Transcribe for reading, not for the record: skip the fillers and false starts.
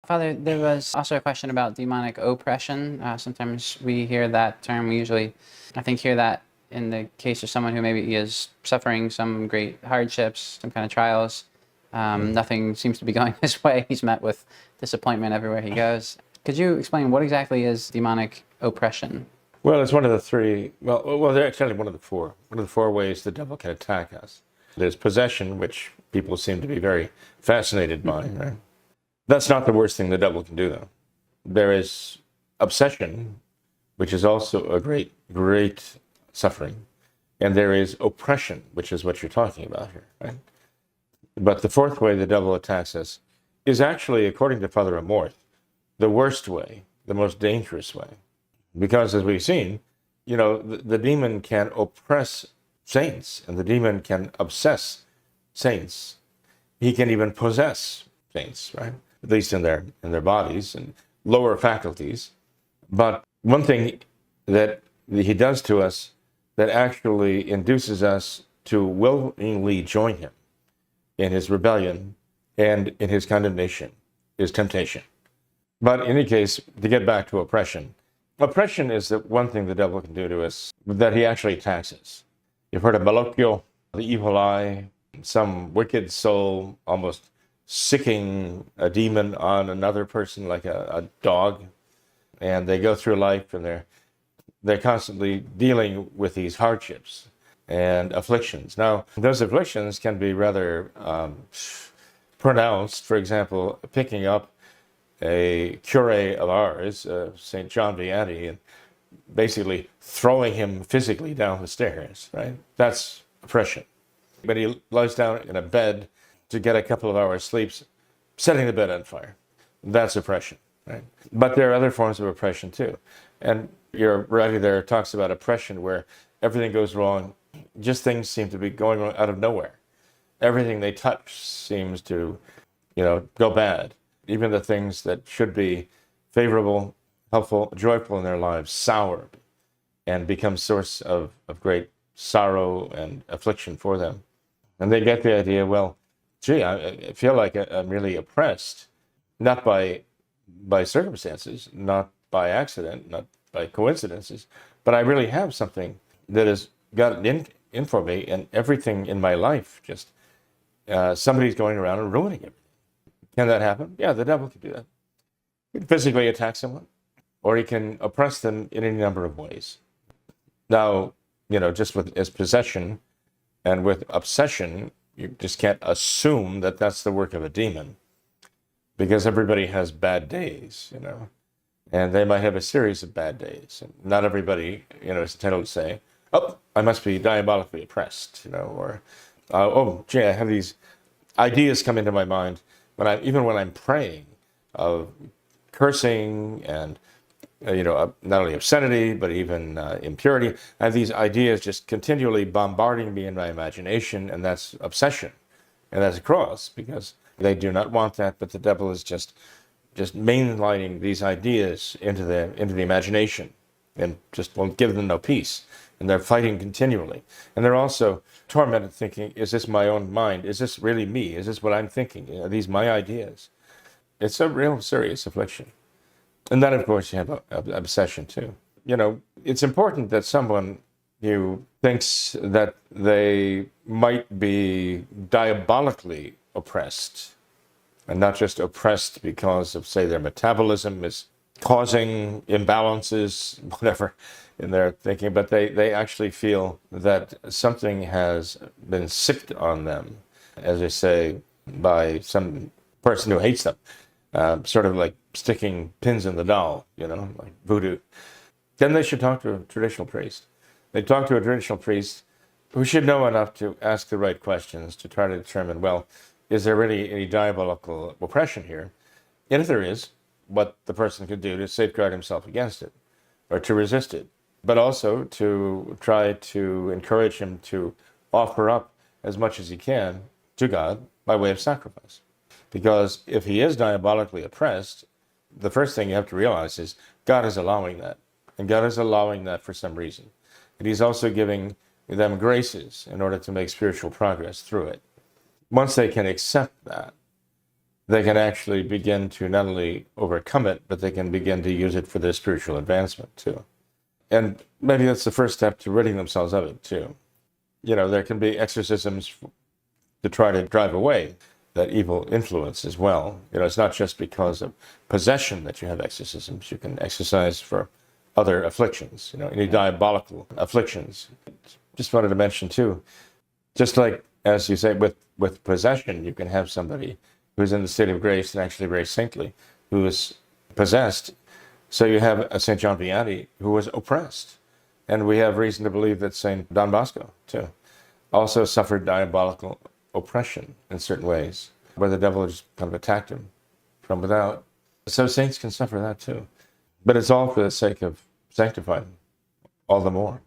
Father, there was also a question about demonic oppression. Sometimes we hear that term. We usually, I think, hear that in the case of someone who maybe is suffering some great hardships, some kind of trials. Nothing seems to be going his way. He's met with disappointment everywhere he goes. Could you explain what exactly is demonic oppression? Well, it's one of the three. Well, they're actually one of the four. One of the four ways the devil can attack us. There's possession, which people seem to be very fascinated by. Right? That's not the worst thing the devil can do, though. There is obsession, which is also a great, great suffering, and there is oppression, which is what you're talking about here. Right? But the fourth way the devil attacks us is actually, according to Father Amorth, the worst way, the most dangerous way. Because as we've seen, the demon can oppress saints, and the demon can obsess saints. He can even possess saints, right? At least in their bodies and lower faculties. But one thing that he does to us that actually induces us to willingly join him in his rebellion and in his condemnation is temptation. But in any case, to get back to oppression, oppression is the one thing the devil can do to us that he actually attacks us. You've heard of Malocchio, the evil eye, some wicked soul almost sicking a demon on another person like a dog. And they go through life and they're constantly dealing with these hardships and afflictions. Now, those afflictions can be rather pronounced. For example, picking up a cure of ours, St. John Vianney, and basically throwing him physically down the stairs, right? That's oppression. When he lies down in a bed to get a couple of hours sleep, setting the bed on fire, that's oppression, right? But there are other forms of oppression too. And your writing there talks about oppression where everything goes wrong, just things seem to be going wrong out of nowhere. Everything they touch seems to, go bad. Even the things that should be favorable, helpful, joyful in their lives, sour and become source of great sorrow and affliction for them. And they get the idea, well, gee, I feel like I'm really oppressed, not by circumstances, not by accident, not by coincidences, but I really have something that has gotten in for me, and everything in my life just, somebody's going around and ruining it. Can that happen? Yeah, the devil can do that. He can physically attack someone, or he can oppress them in any number of ways. Now, just with his possession and with obsession, you just can't assume that that's the work of a demon, because everybody has bad days, and they might have a series of bad days. And not everybody, is entitled to say, oh, I must be diabolically oppressed, or, oh, gee, I have these ideas come into my mind even when I'm praying, of cursing and not only obscenity but even impurity. I have these ideas just continually bombarding me in my imagination, and that's obsession, and that's a cross, because they do not want that. But the devil is just mainlining these ideas into the imagination, and just won't give them no peace. And they're fighting continually. And they're also tormented thinking, is this my own mind? Is this really me? Is this what I'm thinking? Are these my ideas? It's a real serious affliction. And then, of course, you have obsession too. It's important that someone who thinks that they might be diabolically oppressed, and not just oppressed because of, say, their metabolism is causing imbalances, whatever, in their thinking, but they actually feel that something has been sicked on them, as they say, by some person who hates them, sort of like sticking pins in the doll, like voodoo. Then they should talk to a traditional priest. They talk to a traditional priest who should know enough to ask the right questions to try to determine, well, is there really any diabolical oppression here? And if there is, what the person could do to safeguard himself against it, or to resist it, but also to try to encourage him to offer up as much as he can to God by way of sacrifice. Because if he is diabolically oppressed, the first thing you have to realize is God is allowing that. And God is allowing that for some reason. And he's also giving them graces in order to make spiritual progress through it. Once they can accept that, they can actually begin to not only overcome it, but they can begin to use it for their spiritual advancement too. And maybe that's the first step to ridding themselves of it too. There can be exorcisms to try to drive away that evil influence as well. It's not just because of possession that you have exorcisms. You can exorcise for other afflictions, any diabolical afflictions. Just wanted to mention too, just like, as you say, with possession, you can have somebody who's in the state of grace and actually very saintly, who is possessed. So you have a St. John Vianney who was oppressed. And we have reason to believe that St. Don Bosco, too, also suffered diabolical oppression in certain ways, where the devil just kind of attacked him from without. So saints can suffer that too. But it's all for the sake of sanctifying all the more.